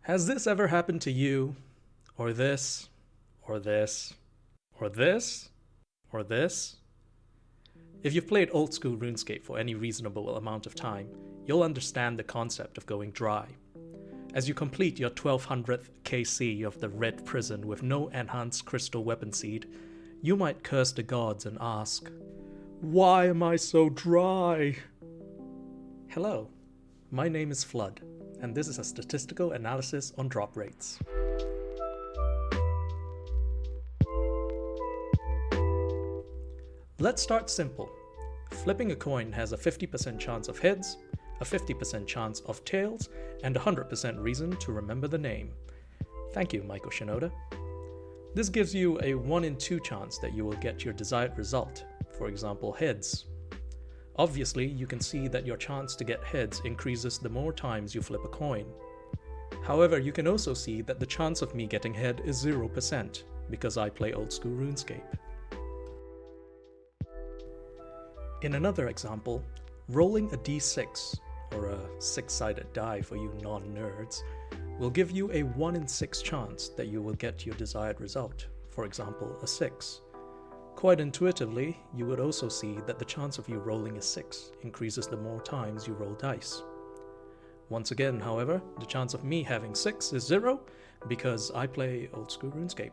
Has this ever happened to you? Or this? Or this? Or this? Or this? If you've played old school RuneScape for any reasonable amount of time, you'll understand the concept of going dry. As you complete your 1200th KC of the Red Prison with no enhanced crystal weapon seed, you might curse the gods and ask, "Why am I so dry?" Hello, my name is Flood, and this is a statistical analysis on drop rates. Let's start simple. Flipping a coin has a 50% chance of heads, a 50% chance of tails, and a 100% reason to remember the name. Thank you, Michael Shinoda. This gives you a 1 in 2 chance that you will get your desired result, for example heads. Obviously, you can see that your chance to get heads increases the more times you flip a coin. However, you can also see that the chance of me getting head is 0% because I play old school RuneScape. In another example, rolling a d6, or a 6-sided die for you non-nerds, will give you a 1 in 6 chance that you will get your desired result, for example a 6. Quite intuitively, you would also see that the chance of you rolling a 6 increases the more times you roll dice. Once again, however, the chance of me having 6 is 0 because I play old school RuneScape.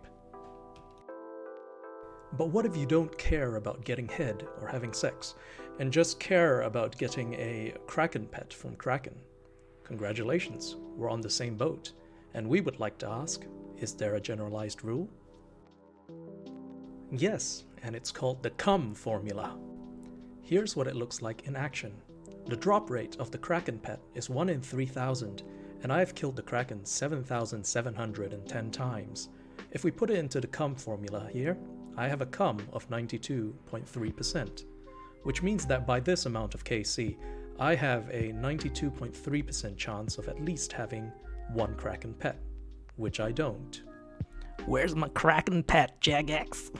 But what if you don't care about getting head or having sex, and just care about getting a Kraken pet from Kraken? Congratulations, we're on the same boat, and we would like to ask, is there a generalized rule? Yes, and it's called the CUM formula. Here's what it looks like in action. The drop rate of the Kraken pet is 1 in 3,000, and I have killed the Kraken 7,710 times. If we put it into the CUM formula here, I have a CUM of 92.3%, which means that by this amount of KC, I have a 92.3% chance of at least having one Kraken pet, which I don't. Where's my Kraken pet, Jagex?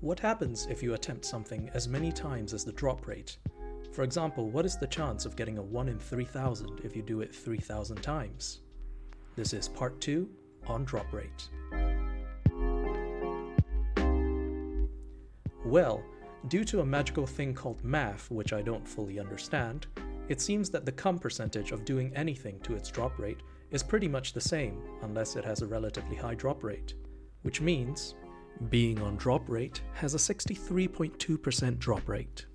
What happens if you attempt something as many times as the drop rate? For example, what is the chance of getting a 1 in 3,000 if you do it 3,000 times? This is part 2 on drop rate. Well, due to a magical thing called math, which I don't fully understand, it seems that the CUM percentage of doing anything to its drop rate is pretty much the same unless it has a relatively high drop rate, which means being on drop rate has a 63.2% drop rate.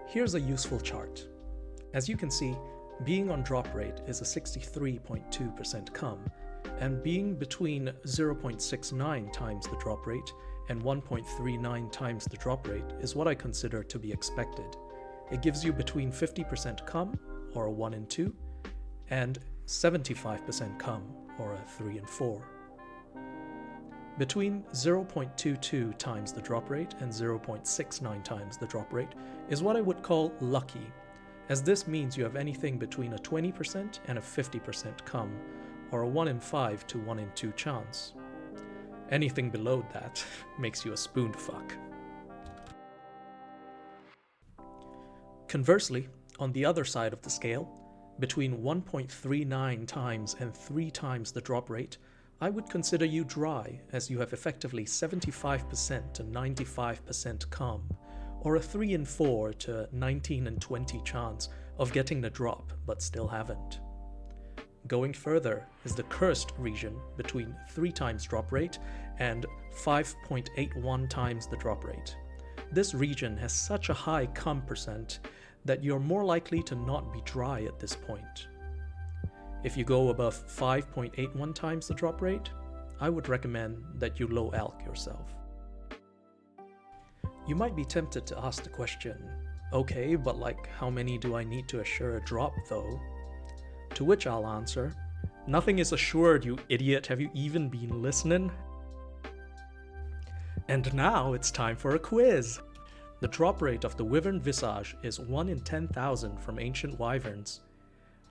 Here's a useful chart. As you can see, being on drop rate is a 63.2% CUM, and being between 0.69 times the drop rate and 1.39 times the drop rate is what I consider to be expected. It gives you between 50% CUM, or a 1 in 2, and 75% CUM, or a 3 in 4. Between 0.22 times the drop rate and 0.69 times the drop rate is what I would call lucky, as this means you have anything between a 20% and a 50% CUM, or a 1 in 5 to 1 in 2 chance. Anything below that makes you a spoon fuck. Conversely, on the other side of the scale, between 1.39 times and 3 times the drop rate, I would consider you dry, as you have effectively 75% to 95% CUM, or a 3 in 4 to 19 in 20 chance of getting the drop but still haven't. Going further is the cursed region between 3 times drop rate and 5.81 times the drop rate. This region has such a high CUM percent that you're more likely to not be dry at this point. If you go above 5.81 times the drop rate, I would recommend that you low alch yourself. You might be tempted to ask the question, okay, but how many do I need to assure a drop though? To which I'll answer, nothing is assured, you idiot, have you even been listening? And now it's time for a quiz! The drop rate of the Wyvern Visage is 1 in 10,000 from Ancient Wyverns.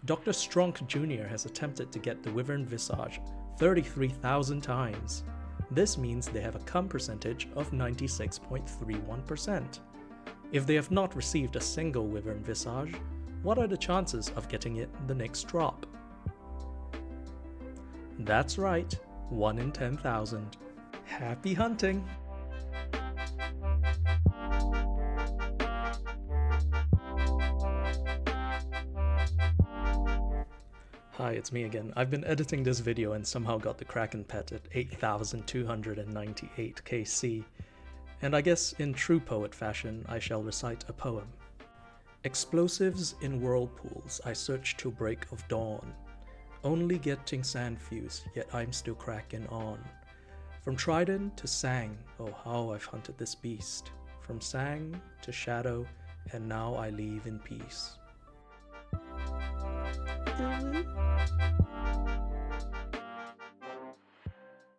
Dr. Stronk Jr. has attempted to get the Wyvern Visage 33,000 times. This means they have a CUM percentage of 96.31%. If they have not received a single Wyvern Visage, what are the chances of getting it the next drop? That's right, 1 in 10,000. Happy hunting! Hi, it's me again. I've been editing this video and somehow got the Kraken pet at 8,298 KC. And I guess in true poet fashion, I shall recite a poem. Explosives in whirlpools I search till break of dawn. Only getting sand fuse, yet I'm still cracking on. From Trident to Sang, oh how I've hunted this beast. From Sang to Shadow, and now I leave in peace.